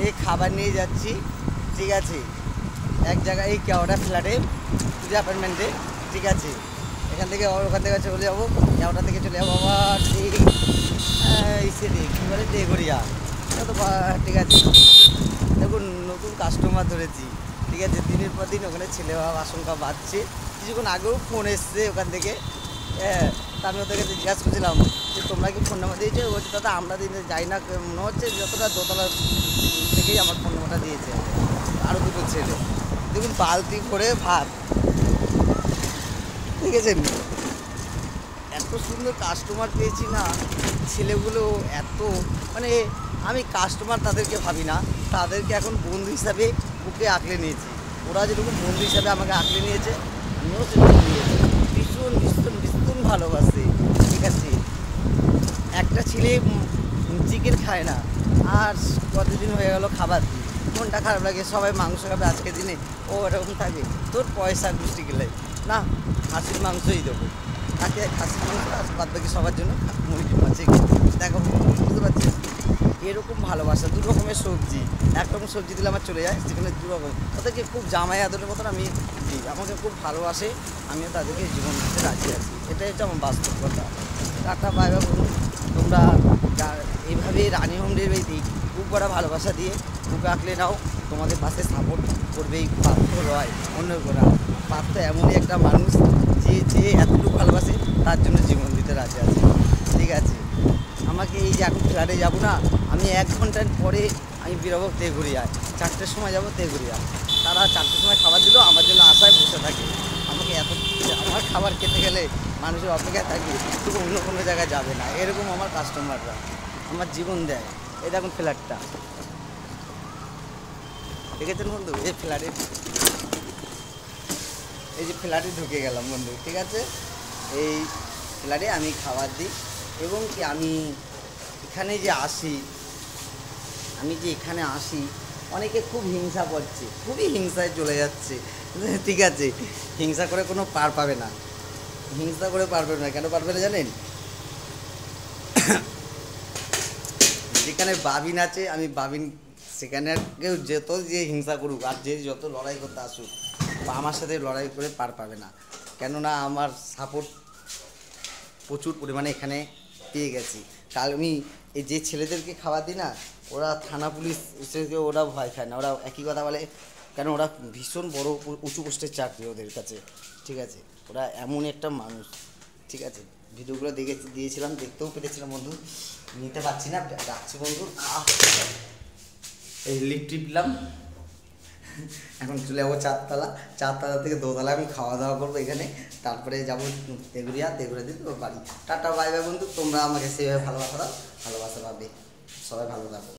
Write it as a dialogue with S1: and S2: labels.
S1: এই খাবার নিয়ে যাচ্ছি, ঠিক আছে, এক জায়গায় এই কেওড়া ফ্ল্যাটে পূজা অ্যাপার্টমেন্টে, ঠিক আছে। ওখান থেকে চলে যাবো, কেওড়া থেকে চলে যাবো আবার এই সেদিক কী বলে দেঘরিয়া, তো ঠিক আছে। দেখুন নতুন কাস্টমার ধরেছি, ঠিক আছে। দিনের পর দিন ওখানে ছেলে আশঙ্কা বাড়ছে। কিছুক্ষণ আগেও ফোন এসছে ওখান থেকে, হ্যাঁ। তা আমি ওদেরকে জিজ্ঞাসা করছিলাম যে তোমরা কি ফোন নাম্বার দিয়েছো? বলছে দাদা আমরা দিনে যাই না, মনে হচ্ছে যতটা দোতলা থেকেই আমার ফোন নাম্বারটা দিয়েছে। আরও দুটো ছেলে, দেখুন বালতি করে ভাত, দেখেছেন? এত সুন্দর কাস্টমার পেয়েছি না, ছেলেগুলো এত মানে আমি কাস্টমার তাদেরকে ভাবি না, তাদেরকে এখন বন্ধু হিসাবে বুকে আঁকলে নিয়েছি। ওরা যেরকম বন্ধু হিসাবে আমাকে আঁকলে নিয়েছে, আমিও সেরকম নিয়েছি। ভীষণ ভীষণ ভীষণ ভালোবাসে, ঠিক আছে। একটা ছেলে চিকেন খায় না, আর কতদিন হয়ে গেল খাবার দিই, মনটা খারাপ লাগে। সবাই মাংস খাবে আজকের দিনে, ও এরকম থাকে, তোর পয়সা গুষ্টি গেলে না, খাসির মাংসই দেবো তাকে, খাসির মাংস আর বাদ বাকি সবার জন্য মুরগির মাছে। দেখো বুঝতে পারছি এরকম ভালোবাসা। দু রকমের সবজি, একরকম সবজি দিলে আমার চলে যায়, সেখানে দু রকম। ওদেরকে খুব জামাই আদরের মতন আমি দিই, আমাকে খুব ভালোবাসে, আমিও তাদেরকে জীবন দিতে রাজি আছি। এটাই হচ্ছে আমার বাস্তব কথা। টাটা বাই বাই বলুন। তোমরা এইভাবে রানী হোম ডেলিভারিতেই খুব বড় ভালোবাসা দিয়ে বুকে আঁকলে নাও, তোমাদের পাশে সাপোর্ট করবেই পার্থ রয়। অন্য করা পার্থ এমনই একটা মানুষ যে এতটুকু ভালোবাসে, তার জন্য জীবন দিতে রাজি আছে, ঠিক আছে। আমাকে এই যে এখন ফ্ল্যাটে যাবো না, আমি 1 ঘন্টার পরে আমি বেরোবো তেঘুরিয়া, 4টের সময় যাবো তেঘুরিয়া। তারা 4টের সময় খাবার দিল, আমার জন্য আশায় বসে থাকে। আমাকে এত আমার খাবার খেতে গেলে মানুষের অপেক্ষায় থাকবে, শুধু অন্য কোনো জায়গায় যাবে না, এরকম আমার কাস্টমাররা আমার জীবন দেয়। এই দেখুন ফ্ল্যাটটা, দেখেছেন বন্ধু? এই ফ্ল্যাটে, এই যে ফ্ল্যাটে ঢুকে গেলাম বন্ধু, ঠিক আছে। এই ফ্ল্যাটে আমি খাবার দিই, এবং কি আমি এখানে যে আসি, অনেকে খুব হিংসা করছে, খুবই হিংসায় চলে যাচ্ছে, ঠিক আছে। হিংসা করে কোনো পার পাবে না, হিংসা করে পারবে না। কেন পারবে না জানেন? যেখানে বাবিন আছে, আমি বাবিন, সেখানে কেউ যে হিংসা করুক আর যে যত লড়াই করতে আসুক, আমার সাথে লড়াই করে পার পাবে না। কেননা আমার সাপোর্ট প্রচুর পরিমাণে এখানে পেয়ে গেছি। কাল আমি এই যে ছেলেদেরকে খাবার দিই না, ওরা থানা পুলিশ ওরা ভয় খায় না, ওরা একই কথা বলে, কেন ওরা ভীষণ বড় উঁচু পোস্টের চাকরি ওদের কাছে, ঠিক আছে। ওরা এমন একটা মানুষ, ঠিক আছে। ভিডিওগুলো দিয়েছিলাম, দেখতেও পেরেছিলাম বন্ধু, নিতে পারছি না, রাখছি বন্ধু। এই লিফট টিপলাম, এখন চলে যাবো 4তলা থেকে 2তলা আমি খাওয়া দাওয়া করবো এখানে, তারপরে যাবো তেঘুরিয়া দিয়ে তো বাড়ি। টাটা বাই বাই বন্ধু। তোমরা আমাকে সেভাবে ভালোবাসা পাবে, সবাই ভালো থাকো।